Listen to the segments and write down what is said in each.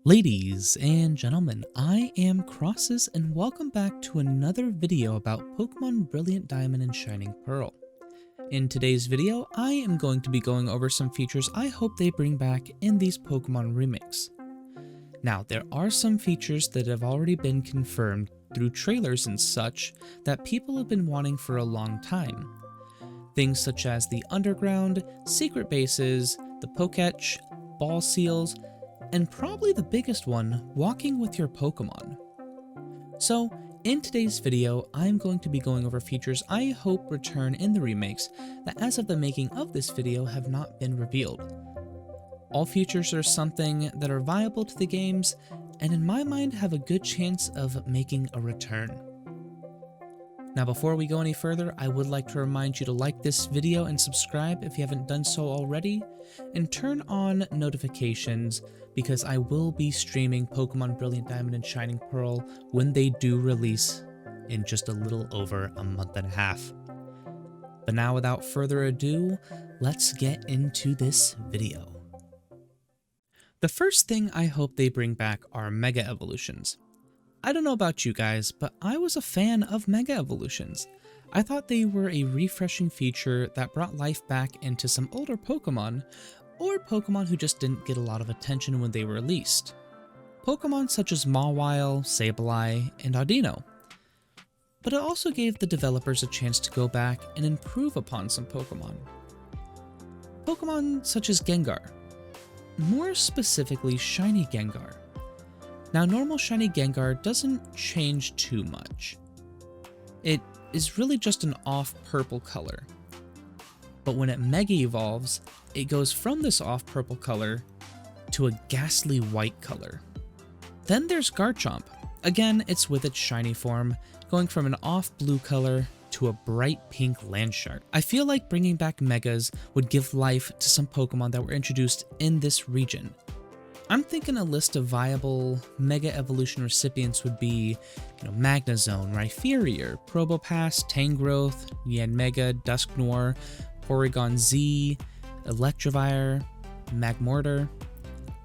Ladies and gentlemen, I am Crosses and welcome back to another video about Pokemon Brilliant Diamond and Shining Pearl. In today's video, I am going to be going over some features I hope they bring back in these Pokemon remakes. Now, there are some features that have already been confirmed through trailers and such that people have been wanting for a long time. Things such as the underground, secret bases, the Poketch, ball seals, and probably the biggest one, walking with your Pokemon. So, in today's video, I'm going to be going over features I hope return in the remakes that as of the making of this video have not been revealed. All features are something that are viable to the games, and in my mind have a good chance of making a return. Now before we go any further, I would like to remind you to like this video and subscribe if you haven't done so already, and turn on notifications because I will be streaming Pokemon Brilliant Diamond and Shining Pearl when they do release in just a little over a month and a half. But now without further ado, let's get into this video. The first thing I hope they bring back are Mega Evolutions. I don't know about you guys, but I was a fan of Mega Evolutions. I thought they were a refreshing feature that brought life back into some older Pokemon, or Pokemon who just didn't get a lot of attention when they were released. Pokemon such as Mawile, Sableye, and Audino. But it also gave the developers a chance to go back and improve upon some Pokemon. Pokemon such as Gengar. More specifically, Shiny Gengar. Now, normal Shiny Gengar doesn't change too much. It is really just an off purple color. But when it Mega Evolves, it goes from this off purple color to a ghastly white color. Then there's Garchomp. Again, it's with its shiny form, going from an off blue color to a bright pink Landshark. I feel like bringing back Megas would give life to some Pokemon that were introduced in this region. I'm thinking a list of viable Mega Evolution recipients would be, Magnezone, Rhyperior, Probopass, Tangrowth, Yanmega, Dusknoir, Porygon Z, Electivire, Magmortar.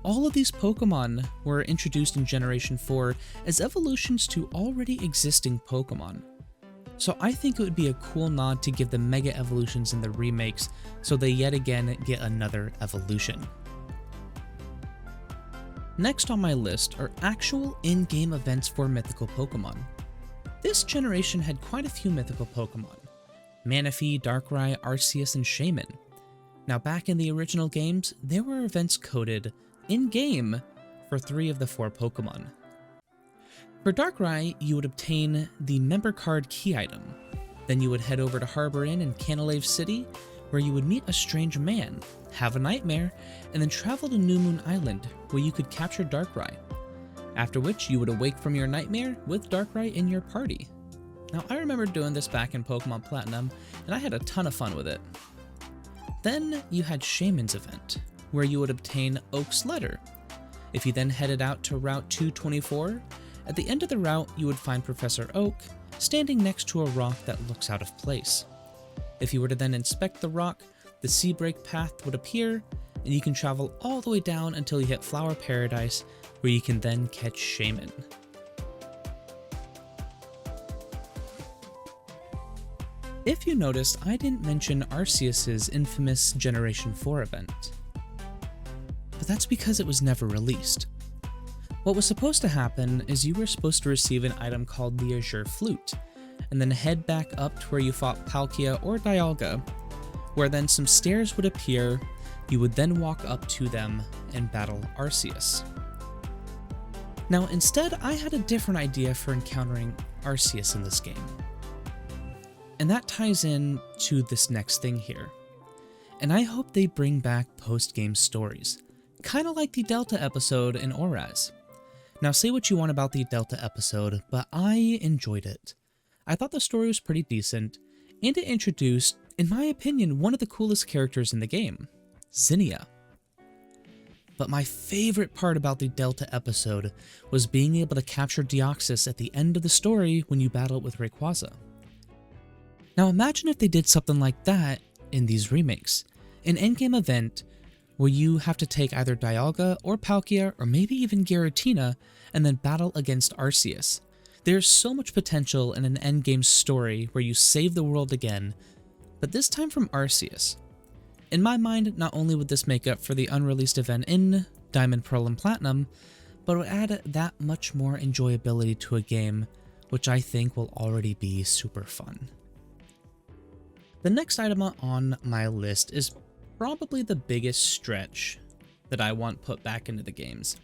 All of these Pokemon were introduced in Generation 4 as evolutions to already existing Pokemon. So I think it would be a cool nod to give them Mega Evolutions in the remakes so they yet again get another evolution. Next on my list are actual in-game events for mythical Pokemon. This generation had quite a few mythical Pokemon: Manaphy, Darkrai, Arceus, and Shaymin. Now back in the original games, there were events coded in-game for 3 of the 4 Pokemon. For Darkrai, you would obtain the member card key item. Then you would head over to Harbor Inn in Canalave City, where you would meet a strange man, have a nightmare, and then travel to New Moon Island, where you could capture Darkrai. After which, you would awake from your nightmare with Darkrai in your party. Now, I remember doing this back in Pokemon Platinum, and I had a ton of fun with it. Then, you had Shaymin's event, where you would obtain Oak's Letter. If you then headed out to Route 224, at the end of the route, you would find Professor Oak standing next to a rock that looks out of place. If you were to then inspect the rock, the Sea Break path would appear, and you can travel all the way down until you hit Flower Paradise, where you can then catch Shaymin. If you noticed, I didn't mention Arceus' infamous Generation 4 event. But that's because it was never released. What was supposed to happen is you were supposed to receive an item called the Azure Flute, and then head back up to where you fought Palkia or Dialga, where then some stairs would appear. You would then walk up to them and battle Arceus. Now instead, I had a different idea for encountering Arceus in this game. And that ties in to this next thing here. And I hope they bring back PostGame Stories, kinda like the Delta episode in ORAS. Now say what you want about the Delta episode, but I enjoyed it. I thought the story was pretty decent, and it introduced, in my opinion, one of the coolest characters in the game, Zinnia. But my favorite part about the Delta episode was being able to capture Deoxys at the end of the story when you battle it with Rayquaza. Now imagine if they did something like that in these remakes, an endgame event where you have to take either Dialga or Palkia or maybe even Giratina and then battle against Arceus. There's so much potential in an endgame story where you save the world again, but this time from Arceus. In my mind, not only would this make up for the unreleased event in Diamond, Pearl, and Platinum, but it would add that much more enjoyability to a game, which I think will already be super fun. The next item on my list is probably the biggest stretch that I want put back into the games,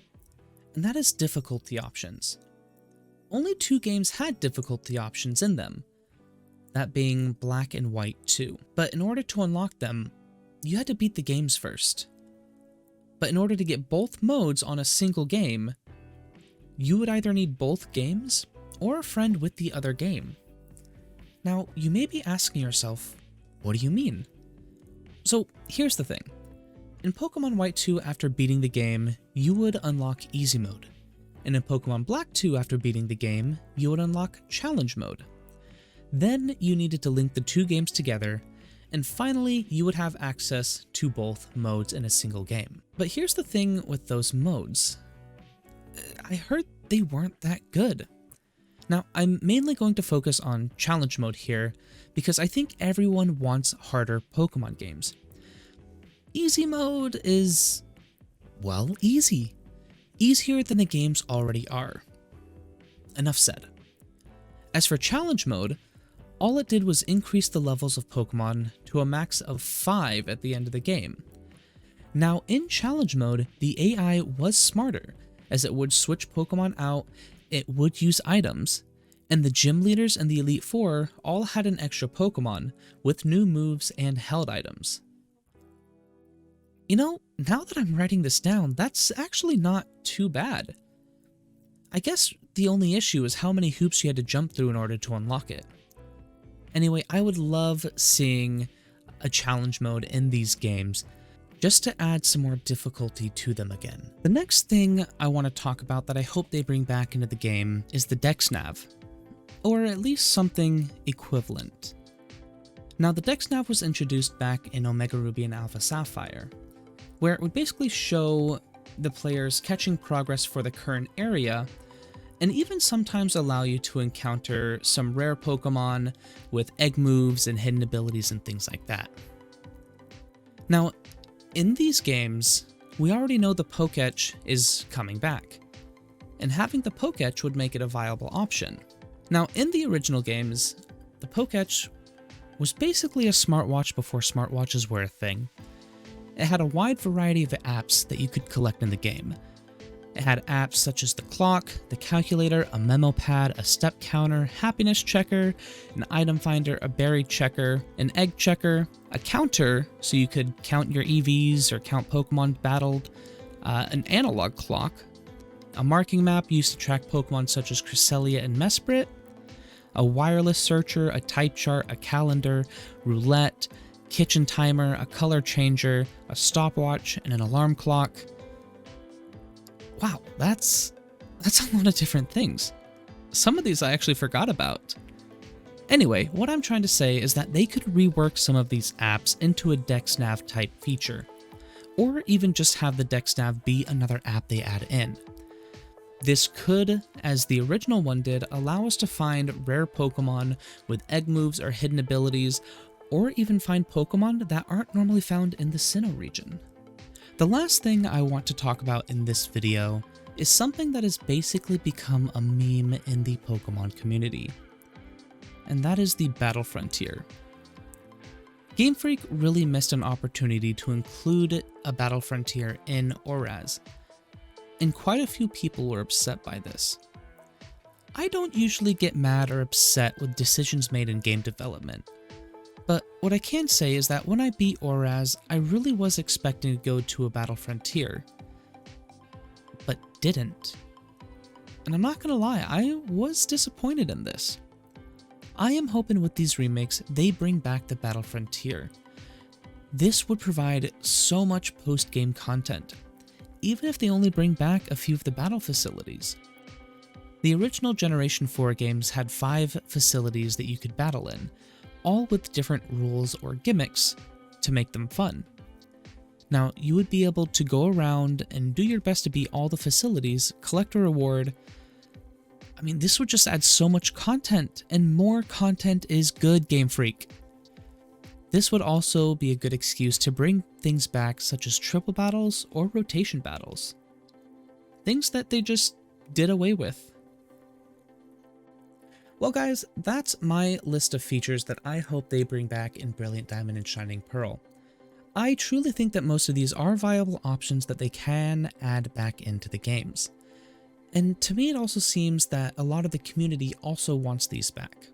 and that is difficulty options. Only 2 games had difficulty options in them, that being Black and White 2, but in order to unlock them, you had to beat the games first. But in order to get both modes on a single game, you would either need both games or a friend with the other game. Now, you may be asking yourself, what do you mean? So here's the thing. In Pokemon White 2, after beating the game, you would unlock Easy Mode. And in Pokemon Black 2, after beating the game, you would unlock Challenge Mode. Then you needed to link the 2 games together, and finally you would have access to both modes in a single game. But here's the thing with those modes. I heard they weren't that good. Now, I'm mainly going to focus on Challenge Mode here, because I think everyone wants harder Pokemon games. Easy Mode is, well, easy. Easier than the games already are. Enough said. As for Challenge Mode, all it did was increase the levels of Pokemon to a max of 5 at the end of the game. Now, in Challenge Mode, the AI was smarter, as it would switch Pokemon out, it would use items, and the gym leaders and the Elite Four all had an extra Pokemon with new moves and held items. You know, now that I'm writing this down, that's actually not too bad. I guess the only issue is how many hoops you had to jump through in order to unlock it. Anyway, I would love seeing a challenge mode in these games, just to add some more difficulty to them again. The next thing I want to talk about that I hope they bring back into the game is the Dex Nav, or at least something equivalent. Now, the Dex Nav was introduced back in Omega Ruby and Alpha Sapphire, where it would basically show the players catching progress for the current area, and even sometimes allow you to encounter some rare Pokemon with egg moves and hidden abilities and things like that. Now, in these games, we already know the Poketch is coming back, and having the Poketch would make it a viable option. Now, in the original games, the Poketch was basically a smartwatch before smartwatches were a thing. It had a wide variety of apps that you could collect in the game. It had apps such as the clock, the calculator, a memo pad, a step counter, happiness checker, an item finder, a berry checker, an egg checker, a counter so you could count your EVs or count Pokemon battled, an analog clock, a marking map used to track Pokemon such as Cresselia and Mesprit, a wireless searcher, a type chart, a calendar, roulette, kitchen timer, a color changer, a stopwatch, and an alarm clock. Wow, that's a lot of different things. Some of these I actually forgot about. Anyway, what I'm trying to say is that they could rework some of these apps into a DexNav type feature, or even just have the DexNav be another app they add in. This could, as the original one did, allow us to find rare Pokemon with egg moves or hidden abilities, or even find Pokemon that aren't normally found in the Sinnoh region. The last thing I want to talk about in this video is something that has basically become a meme in the Pokemon community, and that is the Battle Frontier. Game Freak really missed an opportunity to include a Battle Frontier in ORAS, and quite a few people were upset by this. I don't usually get mad or upset with decisions made in game development, but what I can say is that when I beat ORAS, I really was expecting to go to a Battle Frontier, but didn't. And I'm not gonna lie, I was disappointed in this. I am hoping with these remakes, they bring back the Battle Frontier. This would provide so much post-game content, even if they only bring back a few of the battle facilities. The original Generation 4 games had 5 facilities that you could battle in, all with different rules or gimmicks to make them fun. Now, you would be able to go around and do your best to beat all the facilities, collect a reward. I mean, this would just add so much content, and more content is good, Game Freak. This would also be a good excuse to bring things back such as triple battles or rotation battles. Things that they just did away with. Well guys, that's my list of features that I hope they bring back in Brilliant Diamond and Shining Pearl. I truly think that most of these are viable options that they can add back into the games. And to me it also seems that a lot of the community also wants these back.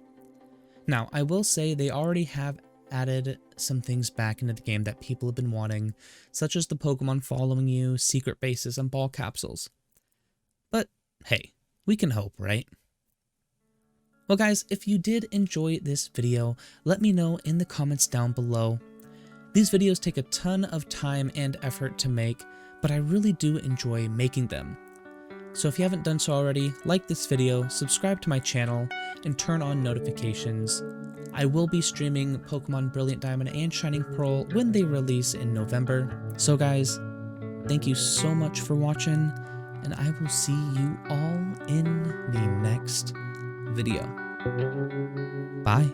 Now, I will say they already have added some things back into the game that people have been wanting, such as the Pokemon following you, secret bases, and ball capsules. But hey, we can hope, right? Well guys, if you did enjoy this video, let me know in the comments down below. These videos take a ton of time and effort to make, but I really do enjoy making them. So if you haven't done so already, like this video, subscribe to my channel, and turn on notifications. I will be streaming Pokemon Brilliant Diamond and Shining Pearl when they release in November. So guys, thank you so much for watching, and I will see you all in the next video. Bye.